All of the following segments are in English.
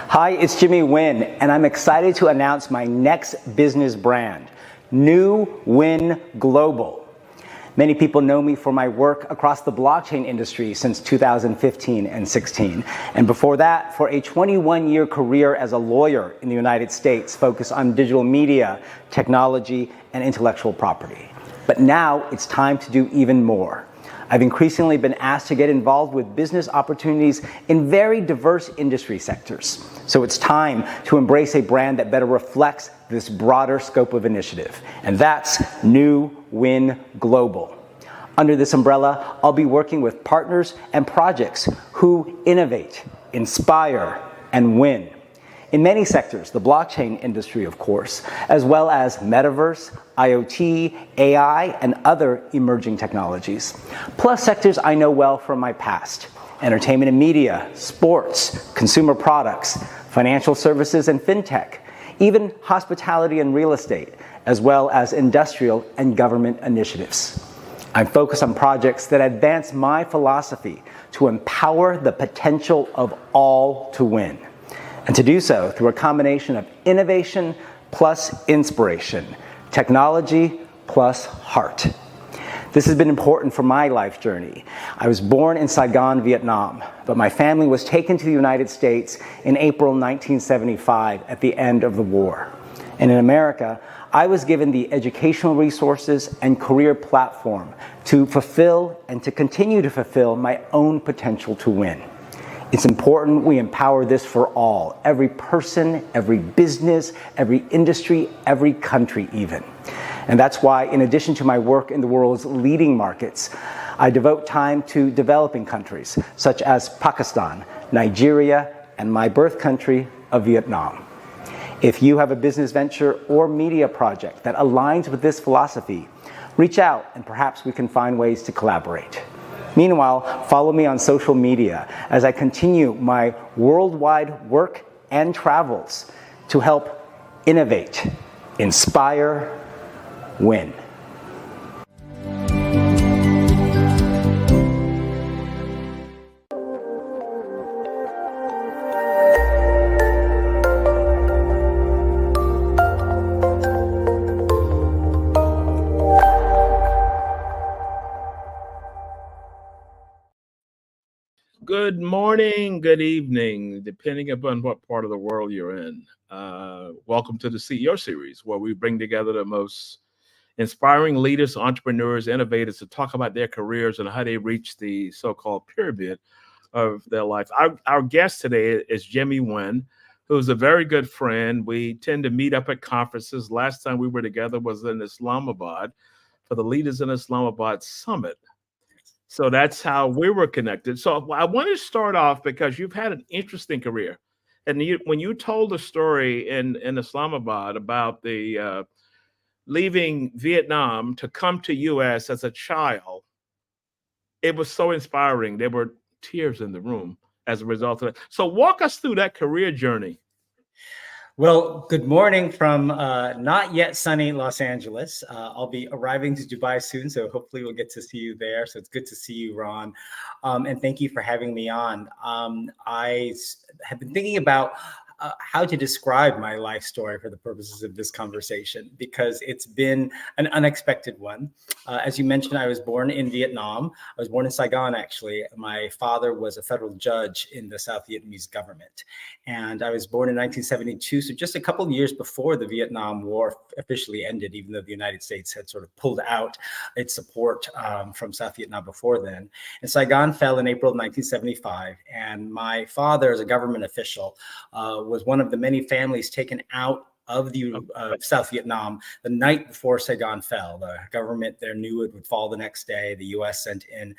Hi, it's Jimmy Nguyen, and I'm excited to announce my next business brand, New Win Global. Many people know me for my work across the blockchain industry since 2015 and 16. And before that, for a 21-year career as a lawyer in the United States focused on digital media, technology, and intellectual property. But now it's time to do even more. I've increasingly been asked to get involved with business opportunities in very diverse industry sectors. So it's time to embrace a brand that better reflects this broader scope of initiative. And that's New Win Global. Under this umbrella, I'll be working with partners and projects who innovate, inspire, and win. In many sectors, the blockchain industry, of course, as well as Metaverse, IoT, AI, and other emerging technologies. Plus sectors I know well from my past: entertainment and media, sports, consumer products, financial services and fintech, even hospitality and real estate, as well as industrial and government initiatives. I'm focused on projects that advance my philosophy to empower the potential of all to win. And to do so through a combination of innovation plus inspiration, technology plus heart. This has been important for my life journey. I was born in Saigon, Vietnam, but my family was taken to the United States in April 1975 at the end of the war. And in America, I was given the educational resources and career platform to fulfill and to continue to fulfill my own potential to win. It's important we empower this for all, every person, every business, every industry, every country even. And that's why, in addition to my work in the world's leading markets, I devote time to developing countries such as Pakistan, Nigeria, and my birth country of Vietnam. If you have a business venture or media project that aligns with this philosophy, reach out and perhaps we can find ways to collaborate. Meanwhile, follow me on social media as I continue my worldwide work and travels to help innovate, inspire, win. Good morning, good evening, depending upon what part of the world you're in. Welcome to the CEO series, where we bring together the most inspiring leaders, entrepreneurs, innovators to talk about their careers and how they reach the so-called pyramid of their life. Our guest today is Jimmy Nguyen, who's a very good friend. We tend to meet up at conferences. Last time we were together was in Islamabad for the Leaders in Islamabad Summit. So that's how we were connected. So I want to start off because you've had an interesting career. And when you told the story in Islamabad about the leaving Vietnam to come to U.S. as a child, it was so inspiring. There were tears in the room as a result of that. So walk us through that career journey. Well, good morning from not yet sunny Los Angeles. I'll be arriving to Dubai soon, so hopefully we'll get to see you there. So it's good to see you, Ron. And thank you for having me on. I have been thinking about how to describe my life story for the purposes of this conversation, because it's been an unexpected one. As you mentioned, I was born in Vietnam. I was born in Saigon, actually. My father was a federal judge in the South Vietnamese government. And I was born in 1972, so just a couple of years before the Vietnam War officially ended, even though the United States had sort of pulled out its support from South Vietnam before then. And Saigon fell in April of 1975. And my father, as a government official, was one of the many families taken out of the South Vietnam the night before Saigon fell. The government there knew it would fall the next day. The U.S. sent in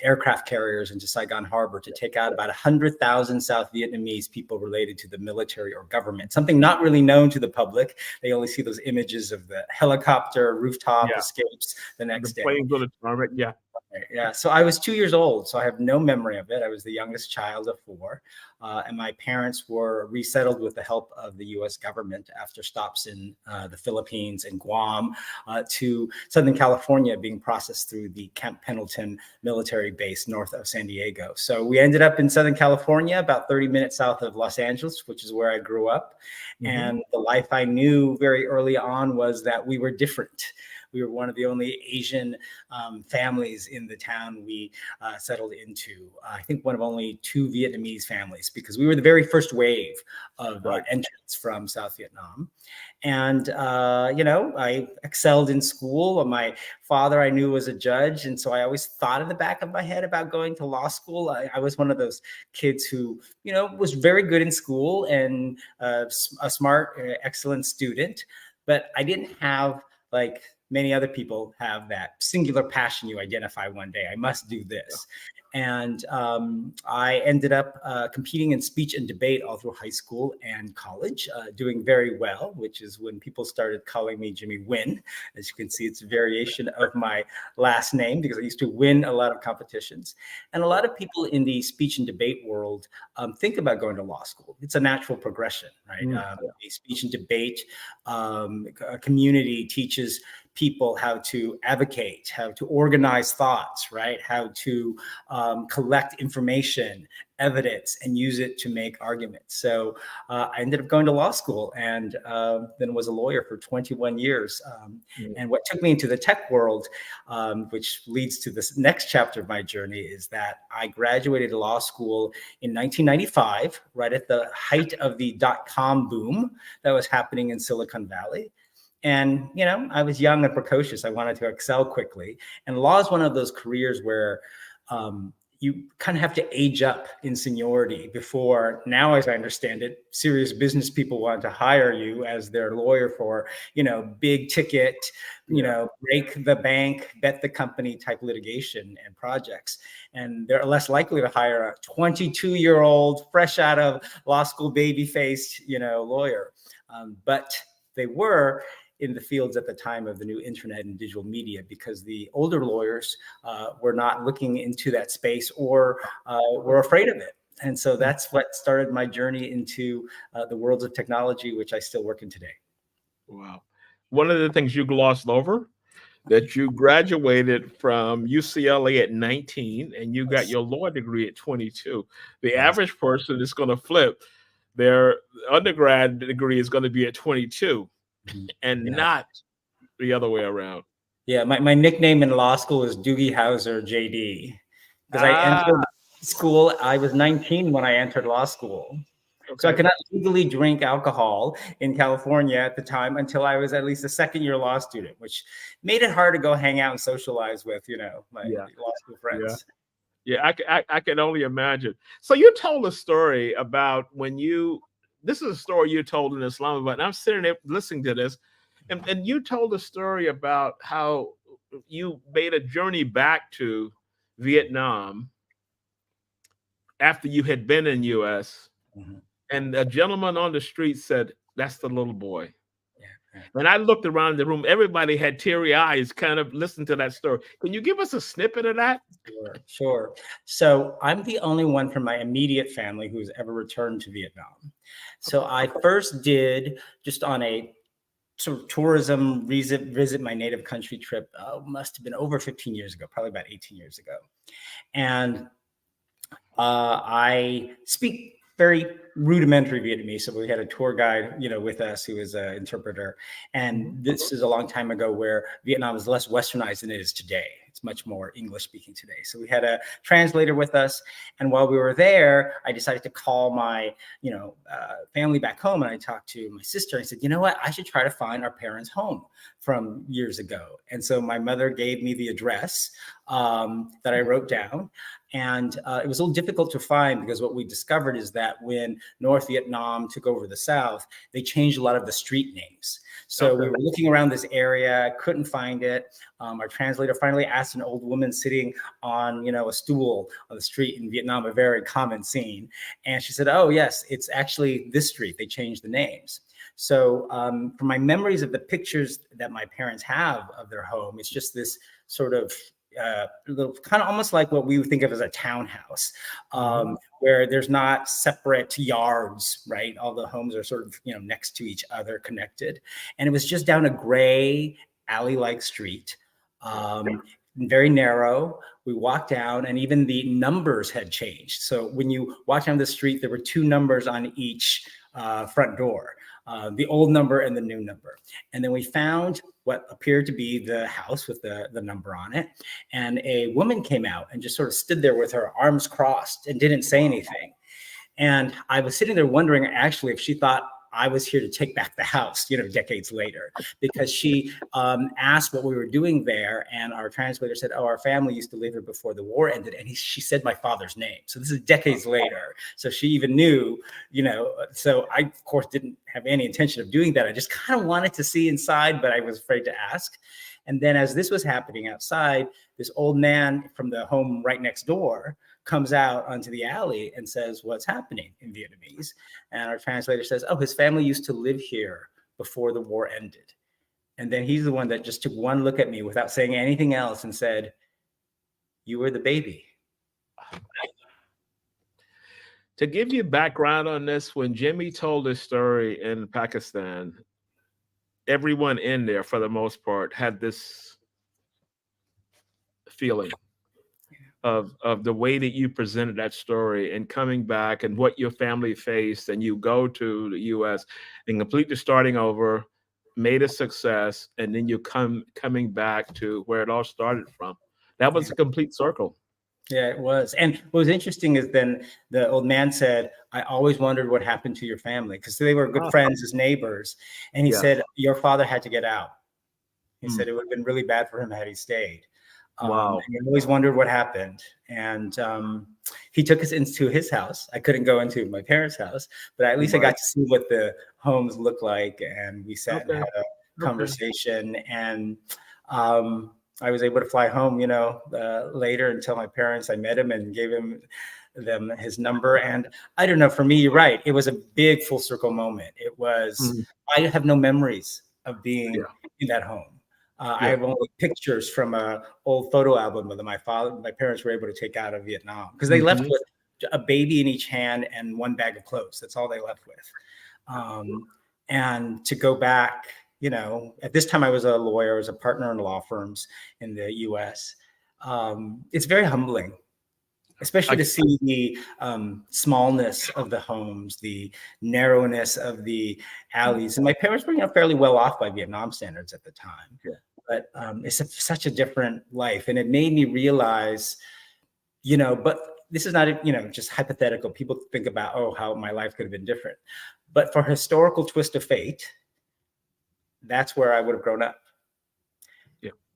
aircraft carriers into Saigon Harbor to take out about 100,000 South Vietnamese people related to the military or government, something not really known to the public. They only see those images of the helicopter rooftop escapes the next day. Planes on the target, yeah. Yeah. So I was 2 years old, so I have no memory of it. I was the youngest child of four. And my parents were resettled with the help of the US government after stops in the Philippines and Guam to Southern California, being processed through the Camp Pendleton military base north of San Diego. So we ended up in Southern California, about 30 minutes south of Los Angeles, which is where I grew up. And the life I knew very early on was that we were different. We were one of the only Asian families in the town we settled into. I think one of only two Vietnamese families, because we were the very first wave of entrants from South Vietnam. And, I excelled in school. My father, I knew, was a judge. And so I always thought in the back of my head about going to law school. I was one of those kids who, was very good in school and a smart, excellent student. But I didn't have, like many other people have, that singular passion you identify one day. I must do this. And I ended up competing in speech and debate all through high school and college, doing very well, which is when people started calling me Jimmy Nguyen. As you can see, it's a variation of my last name because I used to win a lot of competitions. And a lot of people in the speech and debate world think about going to law school. It's a natural progression, right? The speech and debate community teaches people how to advocate, how to organize thoughts, right? How to collect information, evidence, and use it to make arguments. So I ended up going to law school and then was a lawyer for 21 years. And what took me into the tech world, which leads to this next chapter of my journey, is that I graduated law school in 1995, right at the height of the dot-com boom that was happening in Silicon Valley. And, I was young and precocious. I wanted to excel quickly. And law is one of those careers where you kind of have to age up in seniority before, now as I understand it, serious business people want to hire you as their lawyer for, big ticket, break the bank, bet the company type litigation and projects. And they're less likely to hire a 22-year-old, fresh out of law school, baby-faced, lawyer. But they were in the fields at the time of the new internet and digital media, because the older lawyers were not looking into that space or were afraid of it. And so that's what started my journey into the worlds of technology, which I still work in today. Wow. One of the things you glossed over, that you graduated from UCLA at 19 and you got your law degree at 22. The average person is going to flip. Their undergrad degree is going to be at 22. And not the other way around. Yeah, my nickname in law school is Doogie Howser JD, because I entered school, I was 19 when I entered law school. So I could not legally drink alcohol in California at the time until I was at least a second-year law student, which made it hard to go hang out and socialize with, my law school friends. Yeah, I can only imagine. So you told a story about when this is a story you told in Islamabad. And I'm sitting there listening to this, and you told a story about how you made a journey back to Vietnam after you had been in US, and a gentleman on the street said, "That's the little boy." And I looked around the room, everybody had teary eyes, kind of listened to that story. Can you give us a snippet of that? Sure. So I'm the only one from my immediate family who's ever returned to Vietnam. So I first did, just on a sort of tourism visit my native country trip, must have been over 15 years ago, probably about 18 years ago. And I speak very rudimentary Vietnamese. So we had a tour guide, with us who was an interpreter. And this is a long time ago where Vietnam is less westernized than it is today. It's much more English speaking today. So we had a translator with us. And while we were there, I decided to call my, family back home. And I talked to my sister. I said, you know what? I should try to find our parents' home from years ago. And so my mother gave me the address that I wrote down. And it was a little difficult to find, because what we discovered is that when North Vietnam took over the South, they changed a lot of the street names. So we were looking around this area, couldn't find it. Our translator finally asked an old woman sitting on, a stool on the street in Vietnam, a very common scene. And she said, "Oh, yes, it's actually this street. They changed the names." So from my memories of the pictures that my parents have of their home, it's just this sort of kind of almost like what we would think of as a townhouse, where there's not separate yards, right? All the homes are sort of, next to each other, connected. And it was just down a gray alley-like street, very narrow. We walked down, and even the numbers had changed. So when you walk down the street, there were 2 numbers on each front door. The old number and the new number. And then we found what appeared to be the house with the number on it. And a woman came out and just sort of stood there with her arms crossed and didn't say anything. And I was sitting there wondering actually if she thought I was here to take back the house, decades later, because she asked what we were doing there. And our translator said, oh, our family used to live here before the war ended. And she said my father's name. So this is decades later. So she even knew, so I, of course, didn't have any intention of doing that. I just kind of wanted to see inside, but I was afraid to ask. And then as this was happening outside, this old man from the home right next door comes out onto the alley and says, what's happening, in Vietnamese? And our translator says, oh, his family used to live here before the war ended. And then he's the one that just took one look at me without saying anything else and said, you were the baby. To give you background on this, when Jimmy told his story in Pakistan, everyone in there, for the most part, had this feeling of the way that you presented that story and coming back and what your family faced, and you go to the US and completely starting over, made a success, and then you coming back to where it all started from. That was a complete circle. Yeah, it was. And what was interesting is then the old man said, I always wondered what happened to your family, because they were good friends as neighbors. And he said, your father had to get out. He said it would have been really bad for him had he stayed. Wow. And he always wondered what happened. And he took us into his house. I couldn't go into my parents' house, but at least I got to see what the homes looked like. And we sat and had a conversation. And I was able to fly home, later and tell my parents I met him and gave them his number. And I don't know, for me, you're right. It was a big full circle moment. It was, I have no memories of being in that home. I have only pictures from an old photo album that my parents were able to take out of Vietnam, because they left with a baby in each hand and one bag of clothes. That's all they left with. And to go back, at this time I was a lawyer, I was a partner in law firms in the US. It's very humbling, especially to see the smallness of the homes, the narrowness of the alleys. And my parents were fairly well off by Vietnam standards at the time. But it's such a different life. And it made me realize, but this is not, just hypothetical. People think about, oh, how my life could have been different. But for historical twist of fate, that's where I would have grown up.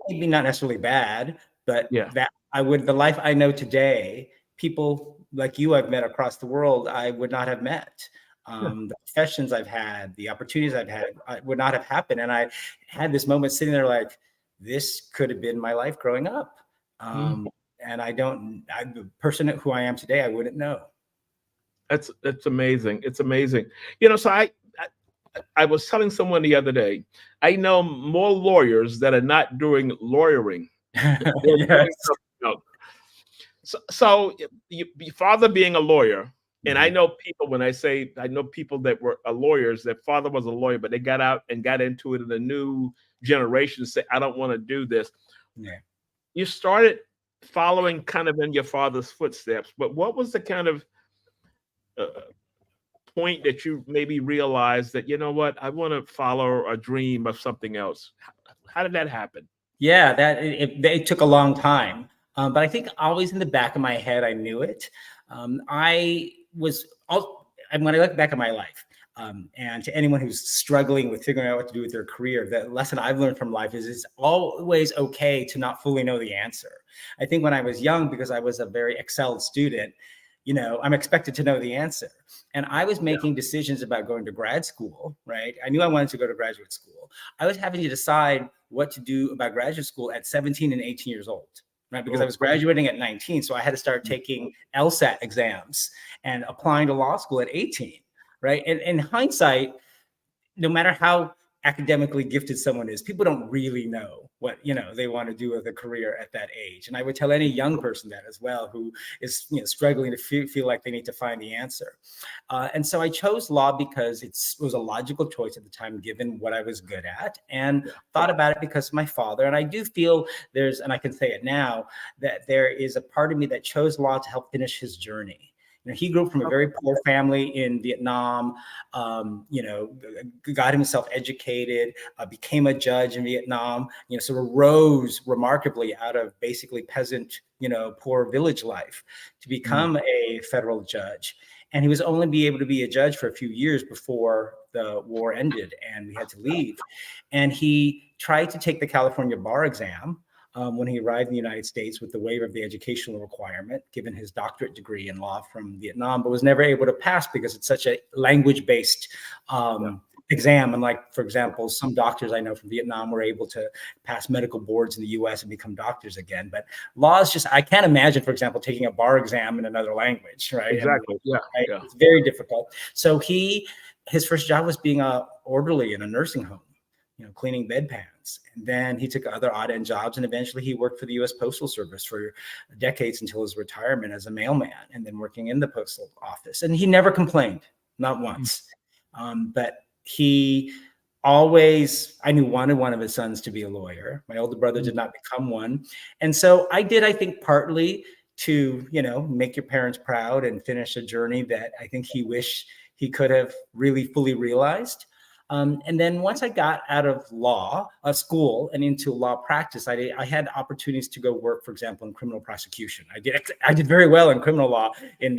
Maybe not necessarily bad, but that the life I know today, people like you I've met across the world, I would not have met. The professions I've had, the opportunities I've had, would not have happened. And I had this moment sitting there like, this could have been my life growing up. And I'm the person who I am today, I wouldn't know. That's amazing. It's amazing. So I was telling someone the other day, I know more lawyers that are not doing lawyering. So your father being a lawyer, and I know people, when I say I know people that were lawyers, that father was a lawyer, but they got out and got into it in a new generation, say, I don't want to do this. You started following kind of in your father's footsteps, but what was the kind of point that you maybe realized that, I want to follow a dream of something else? How did that happen? Yeah, it took a long time. But I think always in the back of my head, I knew it. When I look back at my life, and to anyone who's struggling with figuring out what to do with their career, the lesson I've learned from life is it's always okay to not fully know the answer. I think when I was young, because I was a very excelled student, I'm expected to know the answer. And I was making decisions about going to grad school, right? I knew I wanted to go to graduate school. I was having to decide what to do about graduate school at 17 and 18 years old. Right, because I was graduating at 19, so I had to start taking LSAT exams and applying to law school at 18, right? And in hindsight, no matter how academically gifted someone is, people don't really know what, they want to do with a career at that age. And I would tell any young person that as well, who is, struggling to feel like they need to find the answer. And so I chose law because it was a logical choice at the time, given what I was good at, and thought about it because of my father. And I do feel and I can say it now, that there is a part of me that chose law to help finish his journey. He grew up from a very poor family in Vietnam, got himself educated, became a judge in Vietnam, sort of rose remarkably out of basically peasant, poor village life to become a federal judge. And he was only able to be a judge for a few years before the war ended and we had to leave. And he tried to take the California bar exam when he arrived in the United States with the waiver of the educational requirement, given his doctorate degree in law from Vietnam, but was never able to pass because it's such a language-based exam. And like, for example, some doctors I know from Vietnam were able to pass medical boards in the US and become doctors again. But law is just, I can't imagine, for example, taking a bar exam in another language, right? Exactly. It's very difficult. So his first job was being an orderly in a nursing home, cleaning bedpans. And then he took other odd end jobs, and eventually he worked for the US Postal Service for decades until his retirement as a mailman, and then working in the postal office. And he never complained, not once. But he always, I knew, wanted one of his sons to be a lawyer. My older brother did not become one. And so I did, I think, partly to, make your parents proud and finish a journey that I think he wished he could have really fully realized. And then once I got out of school and into law practice, I had opportunities to go work, for example, in criminal prosecution. I did very well in criminal law in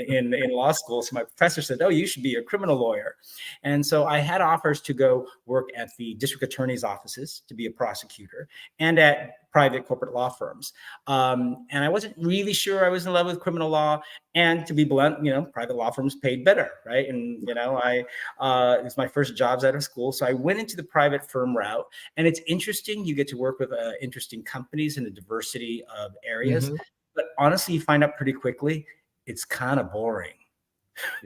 law school. So my professor said, "Oh, you should be a criminal lawyer." And so I had offers to go work at the district attorney's offices to be a prosecutor and at private corporate law firms. And I wasn't really sure I was in love with criminal law. And to be blunt, private law firms paid better, right? And, it was my first jobs out of school. So I went into the private firm route. And it's interesting. You get to work with interesting companies in a diversity of areas. But honestly, you find out pretty quickly, it's kind of boring.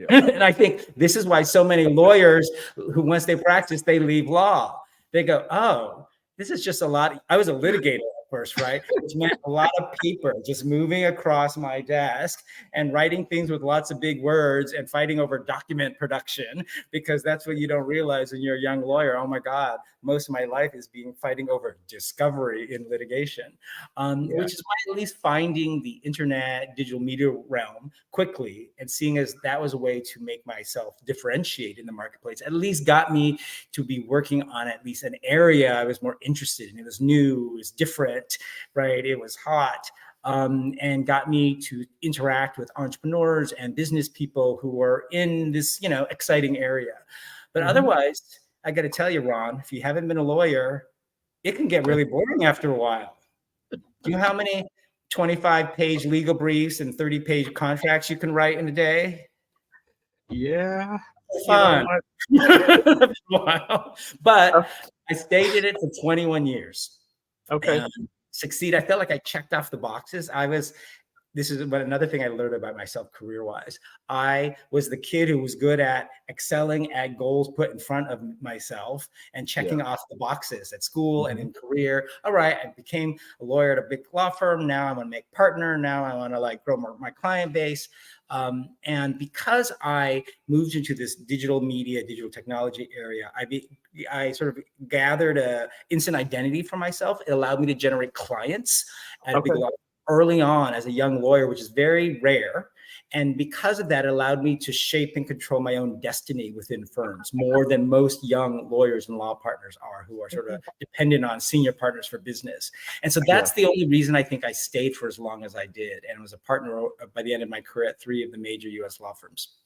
And I think this is why so many lawyers who, once they practice, they leave law. They go, "Oh, this is just a lot." I was a litigator at first, right? Which meant a lot of paper just moving across my desk and writing things with lots of big words and fighting over document production, because that's what you don't realize when you're a young lawyer. Oh my God, most of my life is fighting over discovery in litigation, which is why at least finding the internet, digital media realm quickly and seeing as that was a way to make myself differentiate in the marketplace, at least got me to be working on at least an area I was more interested in. It was new, it was different, right? It was hot. And got me to interact with entrepreneurs and business people who were in this, exciting area. But otherwise, I got to tell you, Ron, if you haven't been a lawyer, it can get really boring after a while. Do you know how many 25-page legal briefs and 30-page contracts you can write in a day? Yeah. Fun. But I stayed in it for 21 years. Okay. Succeed. I felt like I checked off the boxes. This is another thing I learned about myself career-wise. I was the kid who was good at excelling at goals put in front of myself and checking off the boxes at school and in career. All right, I became a lawyer at a big law firm. Now I want to make partner. Now I want to grow my client base. And because I moved into this digital media, digital technology area, I sort of gathered an instant identity for myself. It allowed me to generate clients at a big law early on as a young lawyer, which is very rare. And because of that, it allowed me to shape and control my own destiny within firms more than most young lawyers and law partners are, who are sort of dependent on senior partners for business. And so that's the only reason I think I stayed for as long as I did, and was a partner by the end of my career at 3 of the major US law firms.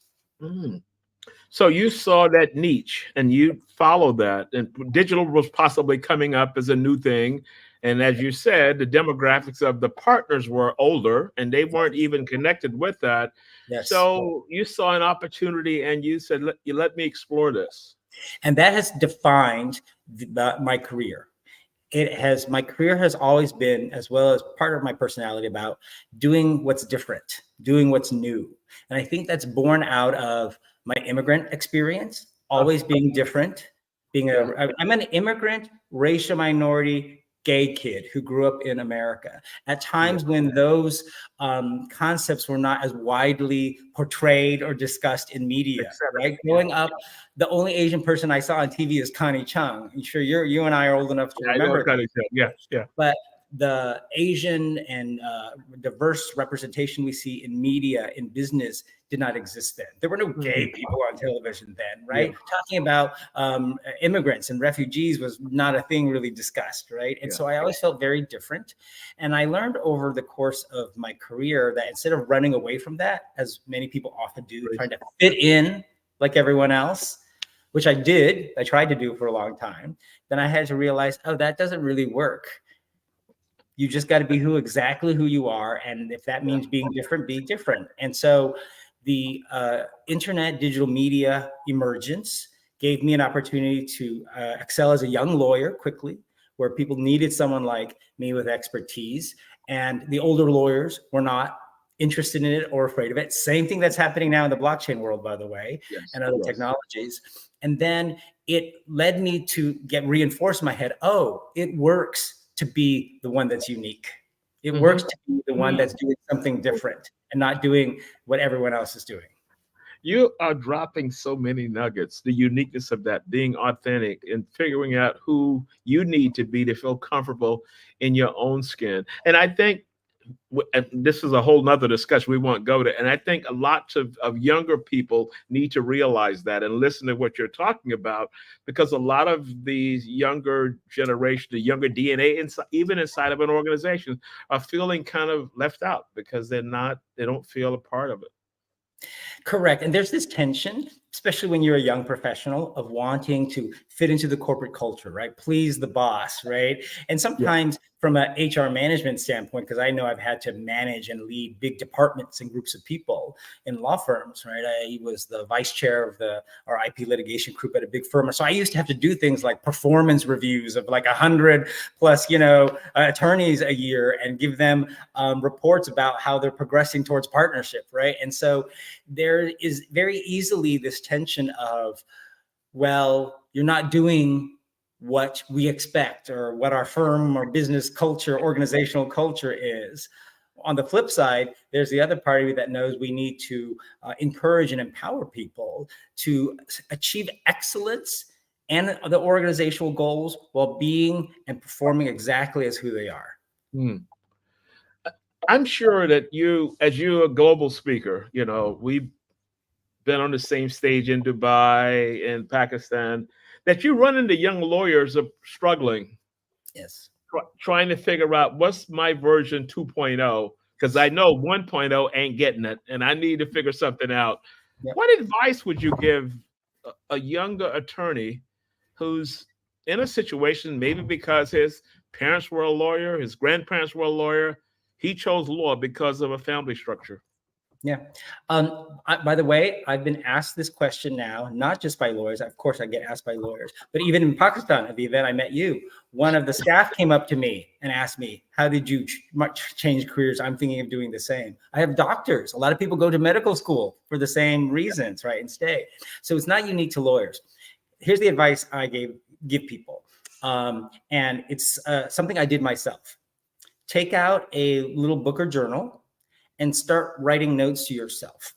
So you saw that niche and you followed that, and digital was possibly coming up as a new thing. And as you said, the demographics of the partners were older and they weren't even connected with that. So you saw an opportunity and you said, let me explore this. And that has defined my career. My career has always been, as well as part of my personality, about doing what's different, doing what's new. And I think that's born out of my immigrant experience, always being different, I'm an immigrant, racial minority, gay kid who grew up in America at times when those concepts were not as widely portrayed or discussed in media, right? Growing up, the only Asian person I saw on TV is Connie Chung. I'm sure you and I are old enough to remember. Yeah. But the Asian and diverse representation we see in media, in business, did not exist then. There were no gay people on television then, right? Yeah. Talking about immigrants and refugees was not a thing really discussed, right? And so I always felt very different. And I learned over the course of my career that instead of running away from that, as many people often do, trying to fit in like everyone else, which I tried to do for a long time, then I had to realize, oh, that doesn't really work. You just got to be exactly who you are. And if that means being different, be different. And so the internet, digital media emergence gave me an opportunity to excel as a young lawyer quickly, where people needed someone like me with expertise. And the older lawyers were not interested in it or afraid of it. Same thing that's happening now in the blockchain world, by the way, and other technologies. And then it led me to get reinforced in my head, oh, it works to be the one that's unique. It works to be the one that's doing something different and not doing what everyone else is doing. You are dropping so many nuggets, the uniqueness of that, being authentic and figuring out who you need to be to feel comfortable in your own skin. And I think this is a whole nother discussion we won't go to. And I think a lot of younger people need to realize that and listen to what you're talking about, because a lot of these younger generation, the younger DNA, even inside of an organization, are feeling kind of left out because they don't feel a part of it. Correct. And there's this tension, especially when you're a young professional, of wanting to fit into the corporate culture, right? Please the boss, right? And sometimes from an HR management standpoint, because I know I've had to manage and lead big departments and groups of people in law firms, right? I was the vice chair of our IP litigation group at a big firm. So I used to have to do things like performance reviews of like 100 plus, attorneys a year and give them reports about how they're progressing towards partnership, right? And so there is very easily this tension of, well, you're not doing what we expect or what our firm or business culture, organizational culture is. On the flip side, there's the other party that knows we need to encourage and empower people to achieve excellence and the organizational goals while being and performing exactly as who they are. I'm sure that as you're a global speaker, we've been on the same stage in Dubai and Pakistan, that you run into young lawyers are struggling. Yes. Trying to figure out what's my version 2.0, because I know 1.0 ain't getting it and I need to figure something out. Yep. What advice would you give a younger attorney who's in a situation, maybe because his parents were a lawyer, his grandparents were a lawyer, he chose law because of a family structure? Yeah. By the way, I've been asked this question now, not just by lawyers. Of course, I get asked by lawyers, but even in Pakistan, at the event I met you, one of the staff came up to me and asked me, how did you change careers? I'm thinking of doing the same. I have doctors. A lot of people go to medical school for the same reasons, right, and stay. So it's not unique to lawyers. Here's the advice I give people. And it's something I did myself. Take out a little book or journal and start writing notes to yourself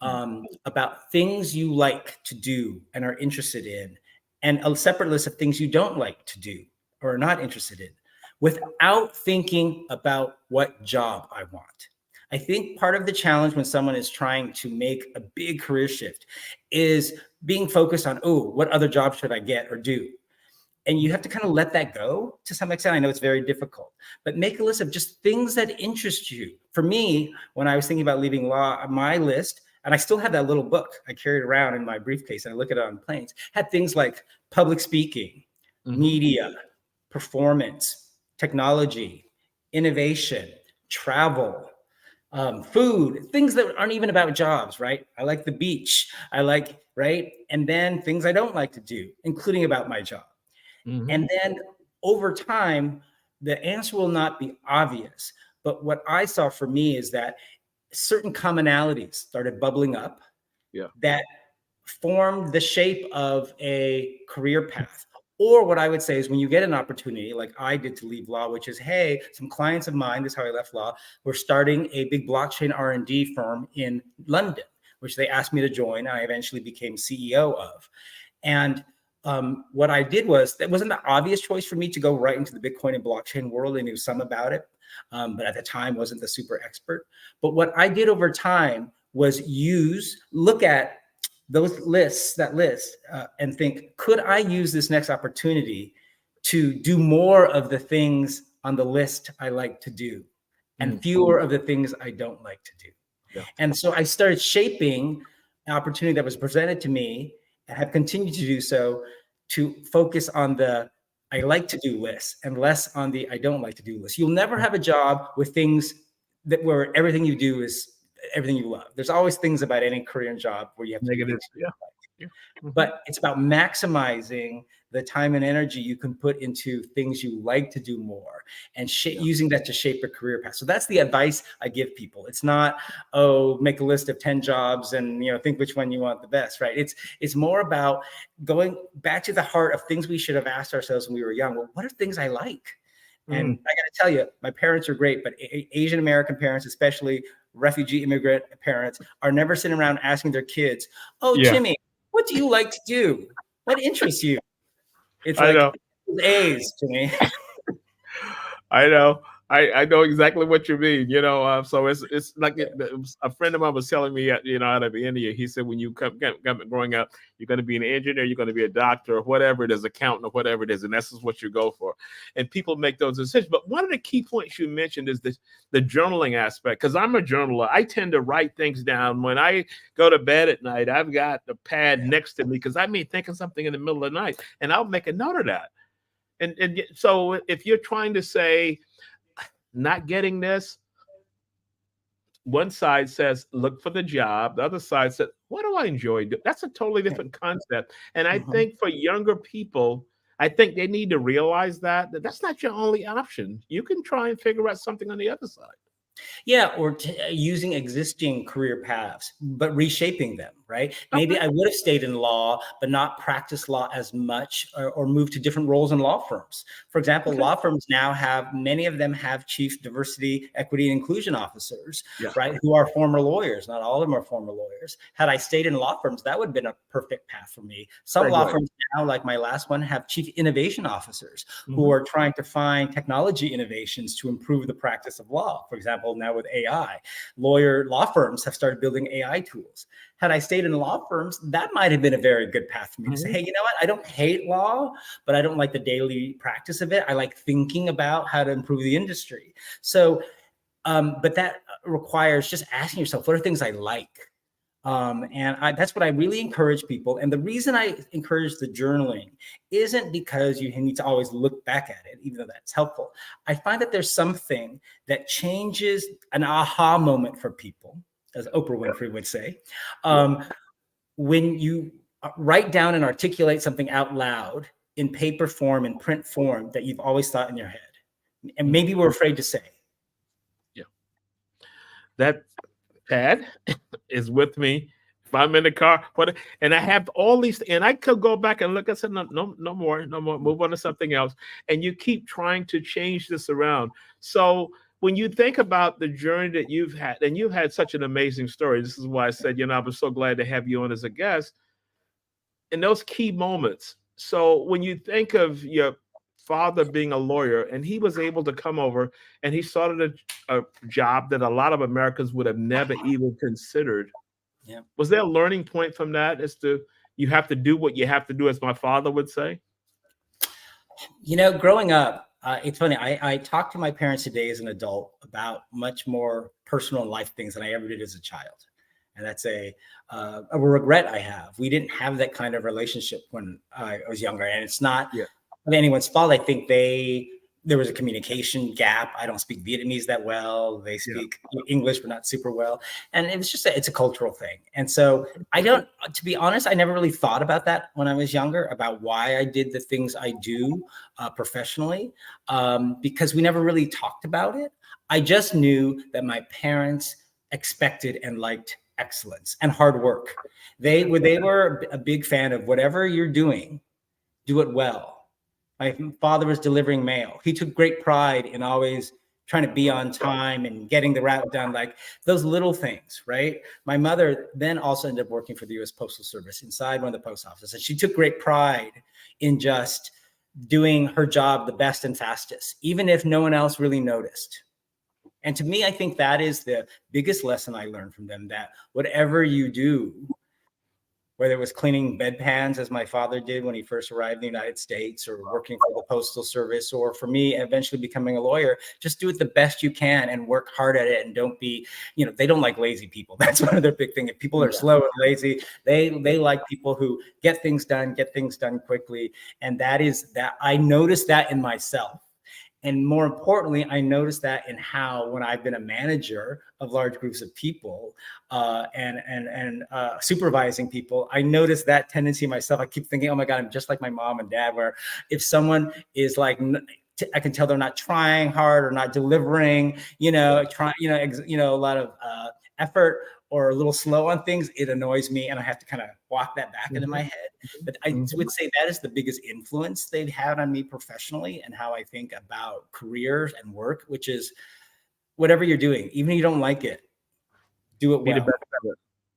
about things you like to do and are interested in, and a separate list of things you don't like to do or are not interested in, without thinking about what job I want. I think part of the challenge when someone is trying to make a big career shift is being focused on, oh, what other job should I get or do? And you have to kind of let that go to some extent. I know it's very difficult, but make a list of just things that interest you. For me, when I was thinking about leaving law, my list, and I still have that little book I carried around in my briefcase and I look at it on planes, had things like public speaking, media, performance, technology, innovation, travel, food, things that aren't even about jobs, right? I like the beach, right? And then things I don't like to do, including about my job. And then over time, the answer will not be obvious. But what I saw for me is that certain commonalities started bubbling up that formed the shape of a career path. Or what I would say is when you get an opportunity, like I did to leave law, which is, hey, some clients of mine, this is how I left law, were starting a big blockchain R&D firm in London, which they asked me to join. And I eventually became CEO of. And what I did was, that wasn't the obvious choice for me to go right into the Bitcoin and blockchain world. I knew some about it, but at the time wasn't the super expert. But what I did over time was look at those lists, and think, could I use this next opportunity to do more of the things on the list I like to do and fewer of the things I don't like to do? Yeah. And so I started shaping an opportunity that was presented to me, and have continued to do so, to focus on the I like to do list and less on the I don't like to do list. You'll never have a job with things where everything you do is everything you love. There's always things about any career and job where you have to negative. But it's about maximizing the time and energy you can put into things you like to do more, and using that to shape a career path. So that's the advice I give people. It's not, make a list of 10 jobs and think which one you want the best, right? It's more about going back to the heart of things we should have asked ourselves when we were young. Well, what are things I like? And I got to tell you, my parents are great, but Asian American parents, especially refugee immigrant parents, are never sitting around asking their kids, Jimmy, what do you like to do? What interests you? It's like A's to me. I know. I know exactly what you mean. So it's like a friend of mine was telling me, out of India, he said, when you come growing up, you're going to be an engineer, you're going to be a doctor, or whatever it is, accountant, or whatever it is, and that's just what you go for. And people make those decisions. But one of the key points you mentioned is the journaling aspect, because I'm a journaler. I tend to write things down when I go to bed at night. I've got the pad next to me because I may think of something in the middle of the night, and I'll make a note of that. And so if you're trying to say, not getting this, one side says look for the job, the other side says what do I enjoy doing? That's a totally different concept. And I think for younger people, I think they need to realize that that's not your only option. You can try and figure out something on the other side. Yeah, or using existing career paths, but reshaping them, right? Maybe I would have stayed in law, but not practiced law as much, or moved to different roles in law firms. For example, law firms now many of them have chief diversity, equity, and inclusion officers, right? Who are former lawyers. Not all of them are former lawyers. Had I stayed in law firms, that would have been a perfect path for me. Some law firms now, like my last one, have chief innovation officers who are trying to find technology innovations to improve the practice of law. For example, now with AI, law firms have started building AI tools. Had I stayed in law firms, that might have been a very good path for me to say, hey, you know what? I don't hate law, but I don't like the daily practice of it. I like thinking about how to improve the industry. So, but that requires just asking yourself, what are things I like? That's what I really encourage people. And the reason I encourage the journaling isn't because you need to always look back at it, even though that's helpful. I find that there's something that changes, an aha moment for people, as Oprah Winfrey would say, when you write down and articulate something out loud in paper form, in print form, that you've always thought in your head, and maybe we're afraid to say. Yeah. That pad is with me if I'm in the car, and I have all these, and I could go back and look. I said, no more, move on to something else. And you keep trying to change this around. So when you think about the journey that you've had, and you've had such an amazing story, this is why I said, I was so glad to have you on as a guest in those key moments. So when you think of your father being a lawyer, and he was able to come over and he started a job that a lot of Americans would have never even considered. Yeah. Was there a learning point from that as to you have to do what you have to do, as my father would say? Growing up, it's funny. I talked to my parents today as an adult about much more personal life things than I ever did as a child. And that's a regret I have. We didn't have that kind of relationship when I was younger. And it's not anyone's fault. I think there was a communication gap. I don't speak Vietnamese that well. They speak English, but not super well. And it was just it's a cultural thing. And so to be honest, I never really thought about that when I was younger, about why I did the things I do professionally, because we never really talked about it. I just knew that my parents expected and liked excellence and hard work. They were a big fan of whatever you're doing, do it well. My father was delivering mail. He took great pride in always trying to be on time and getting the route done, like those little things, right? My mother then also ended up working for the U.S. Postal Service inside one of the post offices. And she took great pride in just doing her job the best and fastest, even if no one else really noticed. And to me, I think that is the biggest lesson I learned from them, that whatever you do, whether it was cleaning bedpans, as my father did when he first arrived in the United States, or working for the Postal Service, or for me, eventually becoming a lawyer, just do it the best you can and work hard at it. And don't be, they don't like lazy people. That's one of their big things. If people are slow and lazy, they like people who get things done quickly. And that I noticed that in myself. And more importantly, I noticed that in how, when I've been a manager of large groups of people and supervising people, I noticed that tendency myself. I keep thinking, oh my God, I'm just like my mom and dad, where if someone is like, I can tell they're not trying hard or not delivering, a lot of effort, or a little slow on things, it annoys me, and I have to kind of walk that back into my head. But I would say that is the biggest influence they've had on me professionally, and how I think about careers and work, which is whatever you're doing, even if you don't like it, do it well.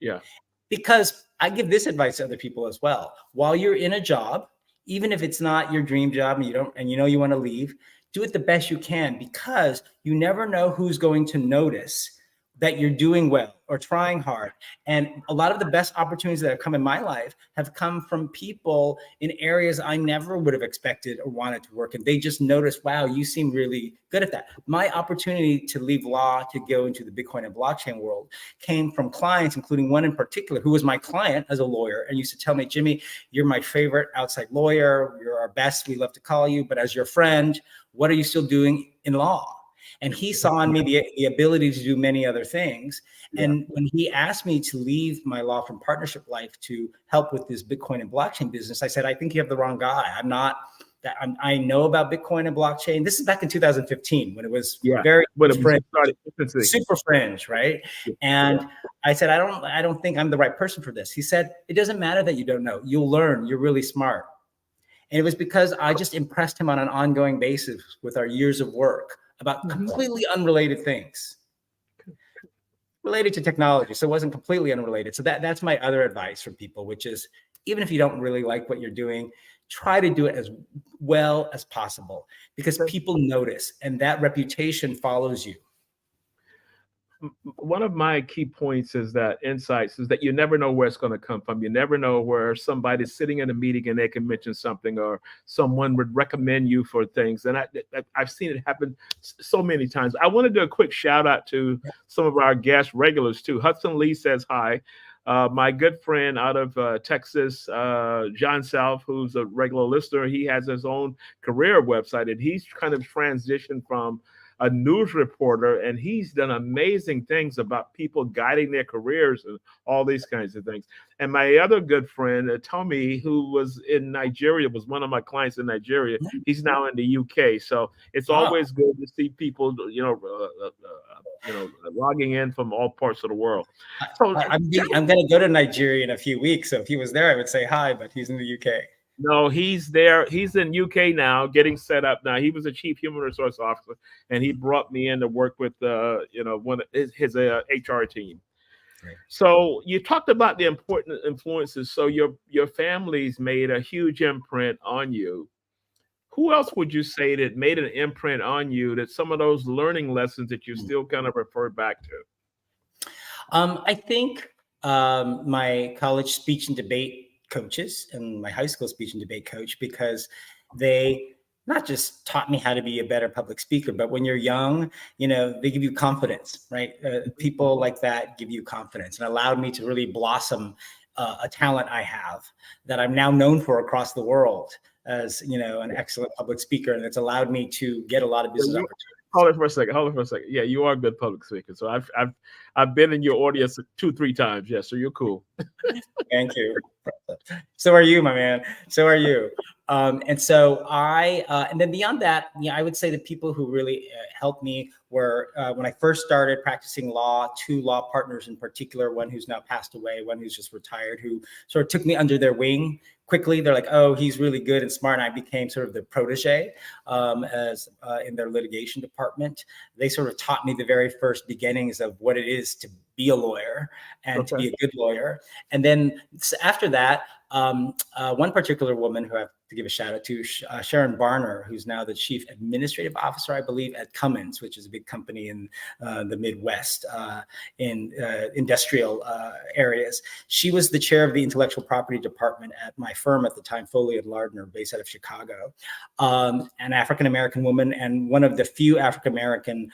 Yeah. Because I give this advice to other people as well. While you're in a job, even if it's not your dream job and you want to leave, do it the best you can, because you never know who's going to notice that you're doing well or trying hard. And a lot of the best opportunities that have come in my life have come from people in areas I never would have expected or wanted to work in. They just noticed, wow, you seem really good at that. My opportunity to leave law to go into the Bitcoin and blockchain world came from clients, including one in particular who was my client as a lawyer and used to tell me, Jimmy, you're my favorite outside lawyer. You're our best. We love to call you. But as your friend, what are you still doing in law? And he saw in me the ability to do many other things. And when he asked me to leave my law firm partnership life to help with this Bitcoin and blockchain business, I said, I think you have the wrong guy. I know about Bitcoin and blockchain. This is back in 2015 when it was very fringe, super fringe, right? And I said, I don't think I'm the right person for this. He said, it doesn't matter that you don't know. You'll learn. You're really smart. And it was because I just impressed him on an ongoing basis with our years of work about completely unrelated things related to technology. So it wasn't completely unrelated. So that's my other advice for people, which is, even if you don't really like what you're doing, try to do it as well as possible, because people notice and that reputation follows you. One of my key points is that you never know where it's going to come from. You never know where somebody's sitting in a meeting and they can mention something, or someone would recommend you for things. And I've seen it happen so many times. I want to do a quick shout out to some of our guest regulars too. Hudson Lee says hi. My good friend out of Texas, John South, who's a regular listener, he has his own career website, and he's kind of transitioned from a news reporter, and he's done amazing things about people guiding their careers and all these kinds of things. And my other good friend, Tommy, who was in Nigeria, was one of my clients in Nigeria. He's now in the UK. So it's always good to see people, logging in from all parts of the world. So I'm going to go to Nigeria in a few weeks. So if he was there, I would say hi, but he's in the UK. No, he's there. He's in UK now, getting set up now. He was a chief human resource officer, and he brought me in to work with, one of his HR team. Right. So you talked about the important influences. So your family's made a huge imprint on you. Who else would you say that made an imprint on you, that some of those learning lessons that you still kind of refer back to? I think my college speech and debate coaches and my high school speech and debate coach, because they not just taught me how to be a better public speaker, but when you're young, they give you confidence, right? People like that give you confidence, and allowed me to really blossom a talent I have that I'm now known for across the world as, an excellent public speaker. And it's allowed me to get a lot of business opportunities. Hold it for a second. Yeah, you are a good public speaker. So I've been in your audience 2-3 times. Yeah, so you're cool. Thank you. So are you, my man. So are you. And so and then beyond that, I would say the people who really helped me were when I first started practicing law, two law partners in particular, one who's now passed away, one who's just retired, who sort of took me under their wing quickly. They're like, oh, he's really good and smart. And I became sort of the protege as in their litigation department. They sort of taught me the very first beginnings of what it is to be a lawyer and to be a good lawyer. And then after that, one particular woman who I have to give a shout out to, Sharon Barner, who's now the chief administrative officer, I believe, at Cummins, which is a big company in the Midwest in industrial areas. She was the chair of the intellectual property department at my firm at the time, Foley and Lardner, based out of Chicago, an African-American woman and one of the few African-American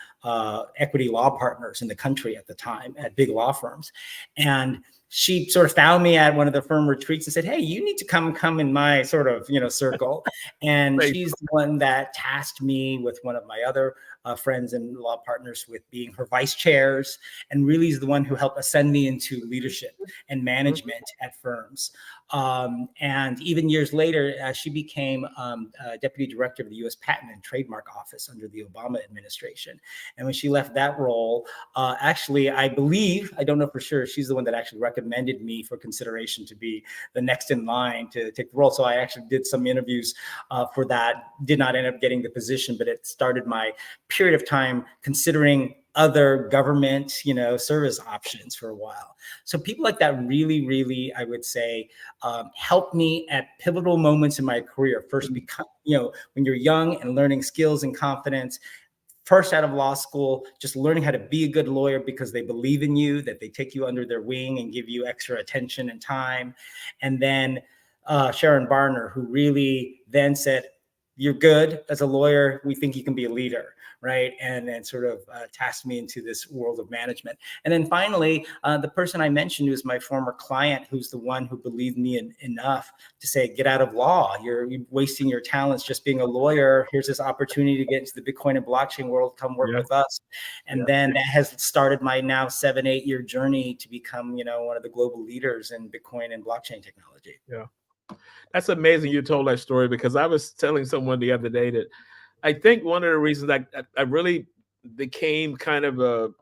equity law partners in the country at the time at big law firms. And she sort of found me at one of the firm retreats and said, hey, you need to come in my sort of, circle. And she's the one that tasked me with one of my other friends and law partners with being her vice chairs, and really is the one who helped ascend me into leadership and management at firms. And even years later, she became deputy director of the U.S. Patent and Trademark Office under the Obama administration. And when she left that role, actually, I believe, I don't know for sure, she's the one that actually recommended me for consideration to be the next in line to take the role. So I actually did some interviews for that, did not end up getting the position, but it started my period of time considering other government, service options for a while. So people like that really, I would say, helped me at pivotal moments in my career. First, when you're young and learning skills and confidence, first out of law school, just learning how to be a good lawyer because they believe in you, that they take you under their wing and give you extra attention and time. And then Sharon Barner, who really then said, you're good as a lawyer. We think you can be a leader, right? And then sort of tasked me into this world of management. And then finally, the person I mentioned was my former client, who's the one who believed me enough to say, get out of law. You're wasting your talents just being a lawyer. Here's this opportunity to get into the Bitcoin and blockchain world. Come work with us. And then that has started my now 7-8 year journey to become, one of the global leaders in Bitcoin and blockchain technology. Yeah. That's amazing you told that story, because I was telling someone the other day that I think one of the reasons I really became kind of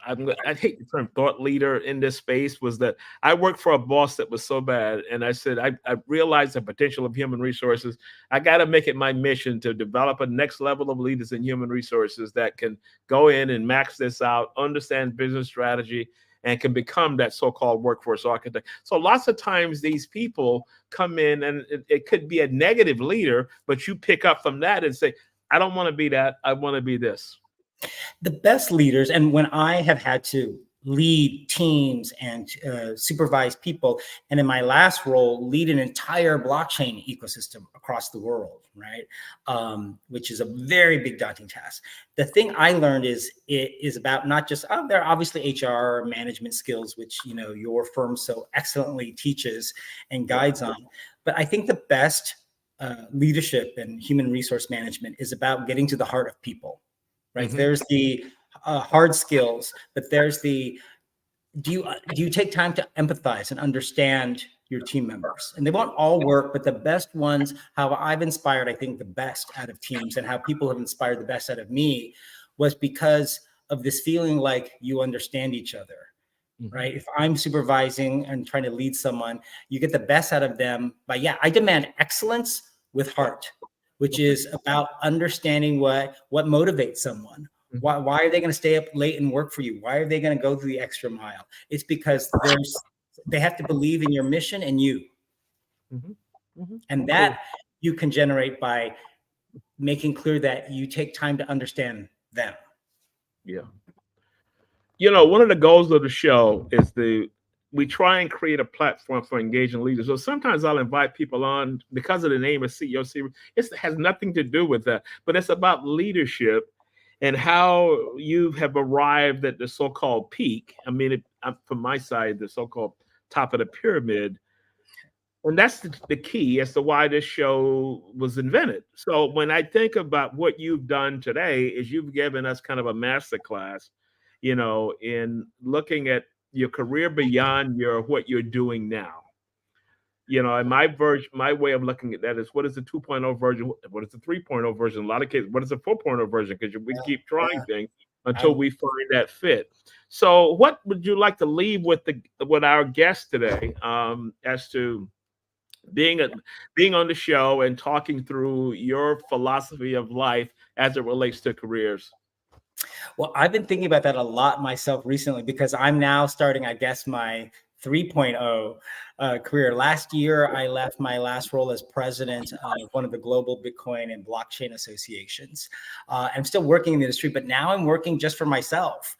I hate the term thought leader in this space was that I worked for a boss that was so bad. And I said, I realized the potential of human resources. I got to make it my mission to develop a next level of leaders in human resources that can go in and max this out, understand business strategy, and can become that so-called workforce architect. So lots of times these people come in and it could be a negative leader, but you pick up from that and say, I don't want to be that. I want to be this. The best leaders, and when I have had to lead teams and supervise people, and in my last role, lead an entire blockchain ecosystem across the world, right? Which is a very big daunting task. The thing I learned is it is about not just, there are obviously HR management skills, which, your firm so excellently teaches and guides on. But I think the best leadership and human resource management is about getting to the heart of people, right? Mm-hmm. There's the hard skills, but there's the, do you take time to empathize and understand your team members? And they won't all work, but the best ones, how I've inspired, I think, the best out of teams, and how people have inspired the best out of me was because of this feeling like you understand each other, right? If I'm supervising and trying to lead someone, you get the best out of them by, I demand excellence with heart, which is about understanding what motivates someone. Why are they going to stay up late and work for you? Why are they going to go through the extra mile? It's because they have to believe in your mission and you. And that you can generate by making clear that you take time to understand them. Yeah. One of the goals of the show is we try and create a platform for engaging leaders. So sometimes I'll invite people on because of the name of CEO Series. It has nothing to do with that, but it's about leadership and how you have arrived at the so-called peak. I mean, from my side, the so-called top of the pyramid. And that's the key as to why this show was invented. So when I think about what you've done today is you've given us kind of a masterclass, in looking at your career beyond what you're doing now. You know, and my way of looking at that is, what is the 2.0 version? What is the 3.0 version? In a lot of cases, what is the 4.0 version? Because we keep trying things until we find that fit. So what would you like to leave with our guest today, as to being on the show and talking through your philosophy of life as it relates to careers? Well, I've been thinking about that a lot myself recently, because I'm now starting, I guess, my 3.0 career. Last year, I left my last role as president of one of the global Bitcoin and blockchain associations. I'm still working in the industry, but now I'm working just for myself.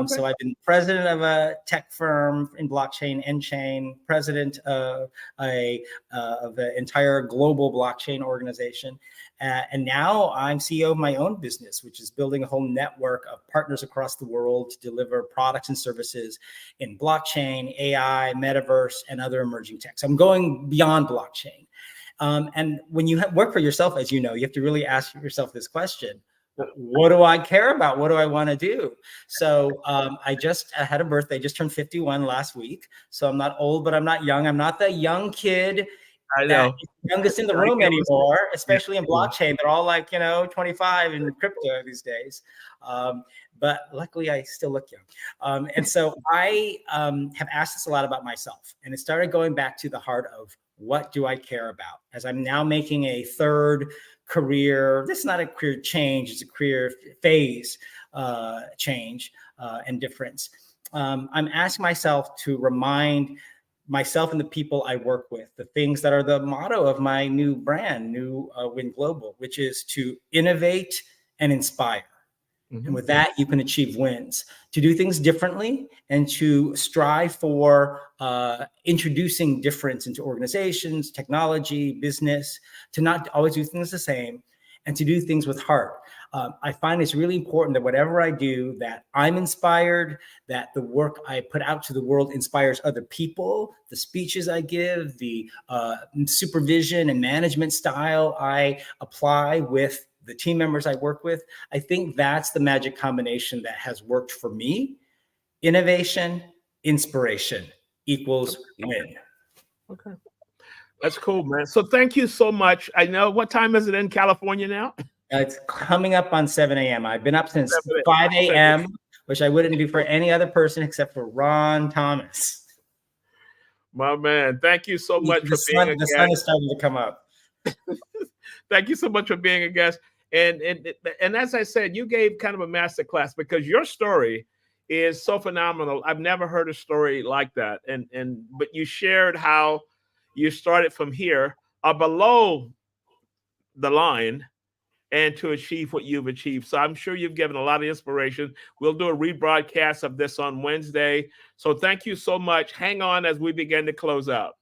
So I've been president of a tech firm in blockchain, Nchain, president of an entire global blockchain organization. And now I'm CEO of my own business, which is building a whole network of partners across the world to deliver products and services in blockchain, AI, Metaverse, and other emerging tech. So I'm going beyond blockchain. And when you work for yourself, as you know, you have to really ask yourself this question: what do I care about? What do I want to do? So I just had a birthday, just turned 51 last week. So I'm not old, but I'm not young. I'm not the young kid I know. youngest in the room anymore, especially in blockchain. They're all like, 25 in crypto these days. But luckily I still look young. And so I have asked this a lot about myself, and it started going back to the heart of, what do I care about? As I'm now making a third career, this is not a career change, it's a career phase change and difference. I'm asking myself to remind myself and the people I work with the things that are the motto of my new brand, New Win Global, which is to innovate and inspire. And with that, you can achieve wins, to do things differently and to strive for introducing difference into organizations, technology, business, to not always do things the same, and to do things with heart. I find it's really important that whatever I do, that I'm inspired, that the work I put out to the world inspires other people, the speeches I give, the supervision and management style I apply with the team members I work with. I think that's the magic combination that has worked for me. Innovation, inspiration equals win. Okay. That's cool, man. So thank you so much. I know, what time is it in California now? It's coming up on 7 a.m. I've been up since 5 a.m., which I wouldn't do for any other person except for Ron Thomas. My man, thank you so much for being a guest. The sun is starting to come up. Thank you so much for being a guest. And as I said, you gave kind of a master class, because your story is so phenomenal. I've never heard a story like that. But you shared how you started from here, below the line, and to achieve what you've achieved. So I'm sure you've given a lot of inspiration. We'll do a rebroadcast of this on Wednesday. So thank you so much. Hang on as we begin to close out.